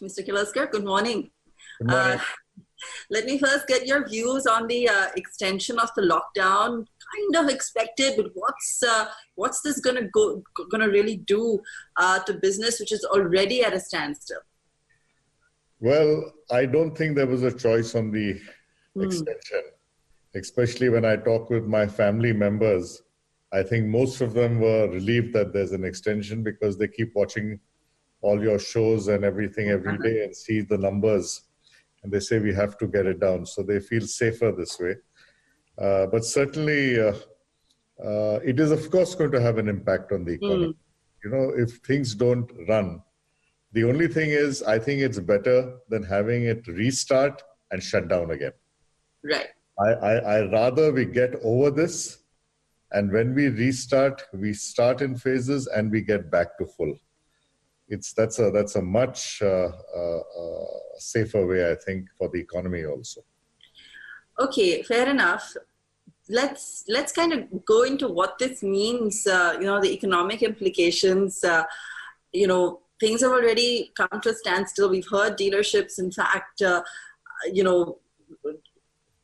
Mr. Kirloskar, good morning. Good morning. Let me first get your views on the extension of the lockdown. Kind of expected, but what's this gonna really do to business, which is already at a standstill? Well, I don't think there was a choice on the extension, especially when I talk with my family members. I think most of them were relieved that there's an extension because they keep watching all your shows and everything every day and see the numbers. And they say we have to get it down. So they feel safer this way. But certainly, it is, of course, going to have an impact on the economy. You know, if things don't run, the only thing is, I think it's better than having it restart and shut down again. Right. I rather we get over this, and when we restart, we start in phases and we get back to full. That's a much safer way, I think, for the economy also. Okay, fair enough. Let's kind of go into what this means. The economic implications. Things have already come to a standstill. We've heard dealerships, in fact,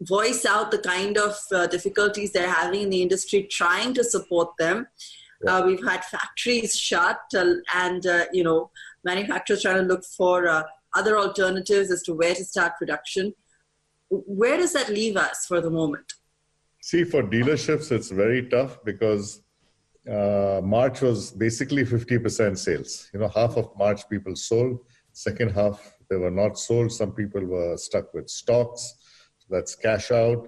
voice out the kind of difficulties they're having in the industry, trying to support them. Yeah. We've had factories shut and manufacturers trying to look for other alternatives as to where to start production. Where does that leave us for the moment? See, for dealerships, it's very tough because March was basically 50% sales. Half of March people sold. Second half, they were not sold. Some people were stuck with stocks. That's cash out.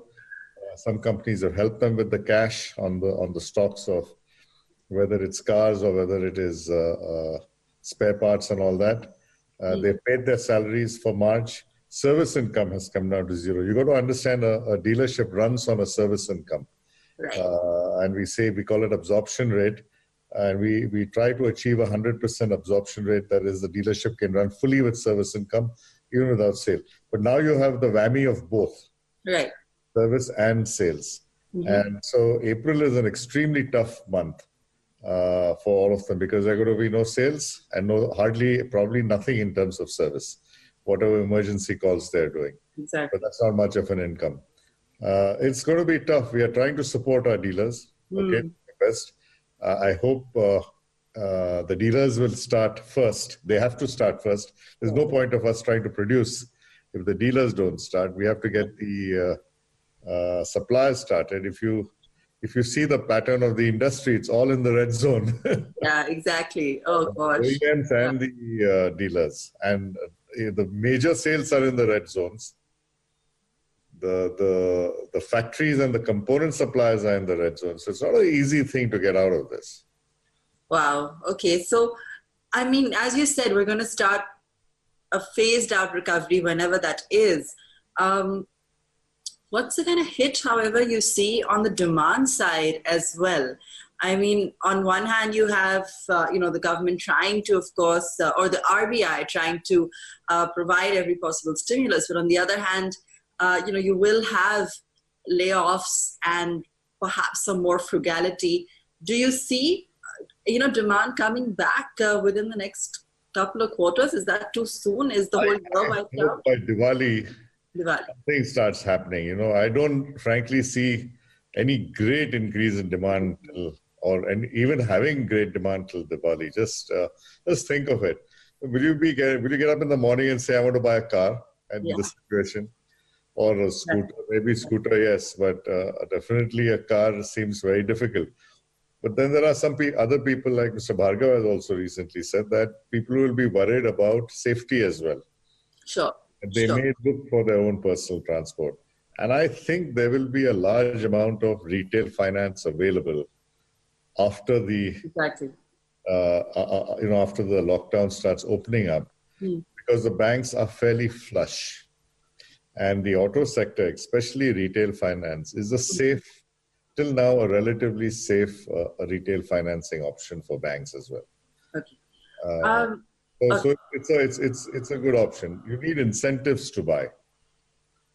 Some companies have helped them with the cash on the stocks of whether it's cars or whether it is spare parts and all that. They paid their salaries for March. Service income has come down to zero. You got to understand a dealership runs on a service income. Right. And we call it absorption rate. And we try to achieve 100% absorption rate. That is, the dealership can run fully with service income, even without sale. But now you have the whammy of both. Right. Service and sales. And so April is an extremely tough month for all of them because there are going to be no sales and probably nothing in terms of service, whatever emergency calls they're doing. Exactly. But that's not much of an income. It's going to be tough. We are trying to support our dealers. Okay, best. I hope the dealers will start first. They have to start first. There's no point of us trying to produce if the dealers don't start. We have to get the suppliers started. If you see the pattern of the industry, it's all in the red zone. Yeah, exactly. Oh gosh. The OEMs and the dealers, and the major sales are in the red zones. The factories and the component suppliers are in the red zone. So it's not an easy thing to get out of this. Wow. Okay. So, I mean, as you said, we're going to start a phased out recovery whenever that is. What's the kind of hit, however, you see on the demand side as well? I mean, on one hand, you have, the government trying to, of course, or the RBI trying to provide every possible stimulus. But on the other hand, you will have layoffs and perhaps some more frugality. Do you see, demand coming back within the next couple of quarters? Is that too soon? Is the whole year wiped out? By Diwali, something starts happening. I don't frankly see any great increase in demand even having great demand till Diwali. Just think of it. Will you get up in the morning and say, I want to buy a car in this situation? Or a scooter, maybe scooter, yes, but definitely a car seems very difficult. But then there are some other people like Mr. Bhargav has also recently said that people will be worried about safety as well. Sure. And they may look for their own personal transport. And I think there will be a large amount of retail finance available after the after the lockdown starts opening up, because the banks are fairly flush. And the auto sector, especially retail finance, is till now a relatively safe retail financing option for banks as well. Okay. So it's a good option. You need incentives to buy.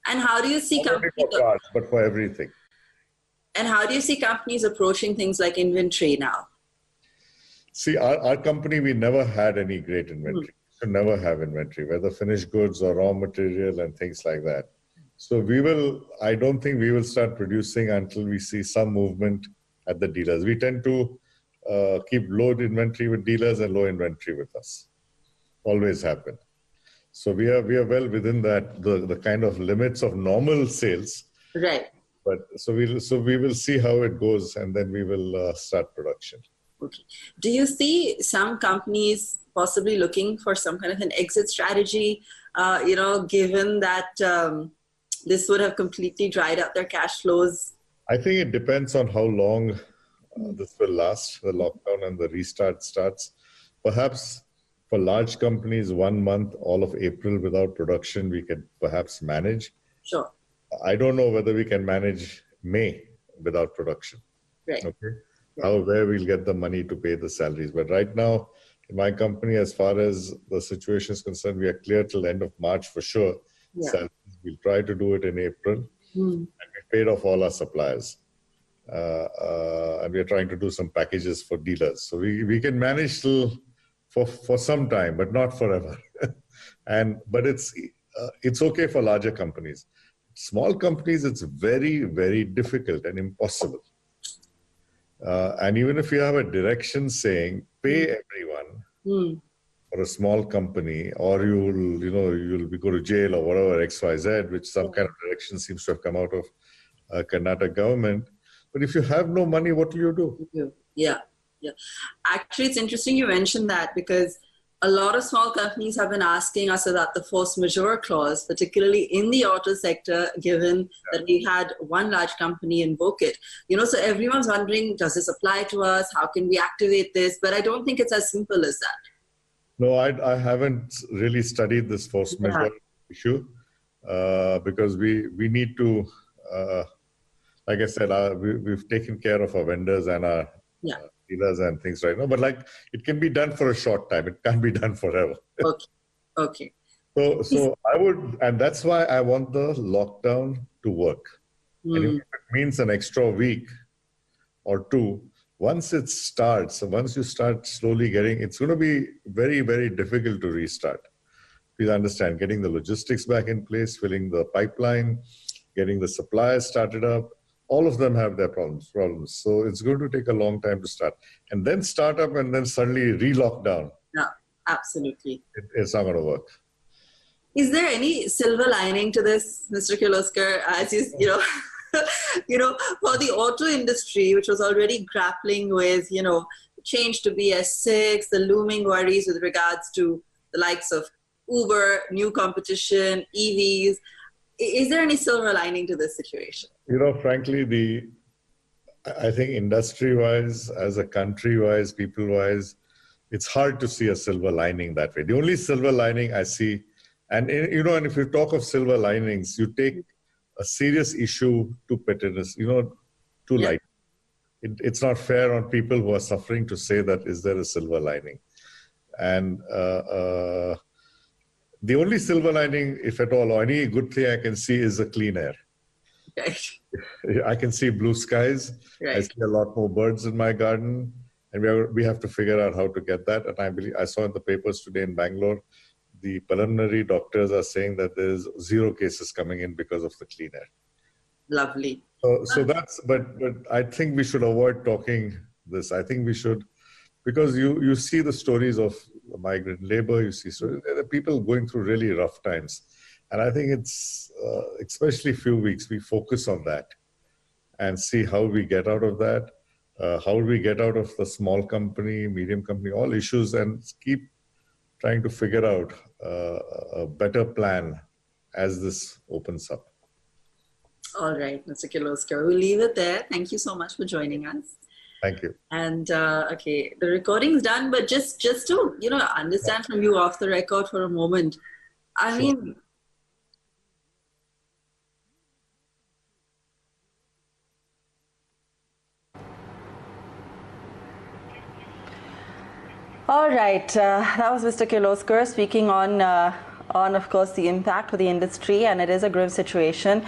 And how do you see not only for cars, but for everything? And how do you see companies approaching things like inventory now? See, our company, we never had any great inventory. should never have inventory, whether finished goods or raw material and things like that. So I don't think we will start producing until we see some movement at the dealers. We tend to keep low inventory with dealers and low inventory with us. Always happen. So we are well within that, the kind of limits of normal sales. Right. But so we will see how it goes, and then we will start production. Okay. Do you see some companies possibly looking for some kind of an exit strategy, given that this would have completely dried up their cash flows? I think it depends on how long this will last, the lockdown and the restart starts. Perhaps for large companies, 1 month, all of April without production, we can perhaps manage. Sure. I don't know whether we can manage May without production. Right. Okay. Where we'll get the money to pay the salaries. But right now, in my company, as far as the situation is concerned, we are clear till the end of March for sure. Yeah. Salaries. We'll try to do it in April. And we paid off all our suppliers. And we're trying to do some packages for dealers. So we can manage till for some time, but not forever. But it's okay for larger companies. Small companies, it's very, very difficult and impossible. And even if you have a direction saying pay everyone for a small company, or you'll go to jail or whatever, XYZ, which some kind of direction seems to have come out of Karnataka government. But if you have no money, what do you do? Yeah. Actually, it's interesting you mentioned that, because a lot of small companies have been asking us about the force majeure clause, particularly in the auto sector, given that we had one large company invoke it. So everyone's wondering, does this apply to us? How can we activate this? But I don't think it's as simple as that. No, I haven't really studied this force majeure issue because we need to, like I said, we've taken care of our vendors and our dealers and things right now. But it can be done for a short time. It can't be done forever. Okay. So I would, and that's why I want the lockdown to work. And if it means an extra week or two, once it starts, once you start slowly it's going to be very, very difficult to restart. Please understand, getting the logistics back in place, filling the pipeline, getting the suppliers started up, all of them have their problems. So it's going to take a long time to start. And then start up and then suddenly re-lock down. Yeah, absolutely. It's not going to work. Is there any silver lining to this, Mr. Kirloskar, as for the auto industry, which was already grappling with, change to BS6, the looming worries with regards to the likes of Uber, new competition, EVs. Is there any silver lining to this situation? Frankly, I think industry-wise, as a country-wise, people-wise, it's hard to see a silver lining that way. The only silver lining I see, and if you talk of silver linings, you take a serious issue to pettiness, too light. It's not fair on people who are suffering to say that, is there a silver lining? And the only silver lining, if at all, or any good thing I can see, is a clean air. Right. I can see blue skies. Right. I see a lot more birds in my garden, and we have to figure out how to get that. And I saw in the papers today in Bangalore, the preliminary doctors are saying that there's 0 cases coming in because of the clean air. Lovely. So that's, but I think we should avoid talking this. I think we should, because you see the stories of migrant labor, you see people going through really rough times. And I think it's, especially few weeks, we focus on that and see how we get out of that, how we get out of the small company, medium company, all issues, and keep trying to figure out a better plan as this opens up. All right, Mr. Kirloskar, we'll leave it there. Thank you so much for joining us. Thank you. And okay, the recording's done, but just to understand from you off the record for a moment. I mean, all right, that was Mr. Kirloskar speaking on, of course, the impact for the industry, and it is a grim situation.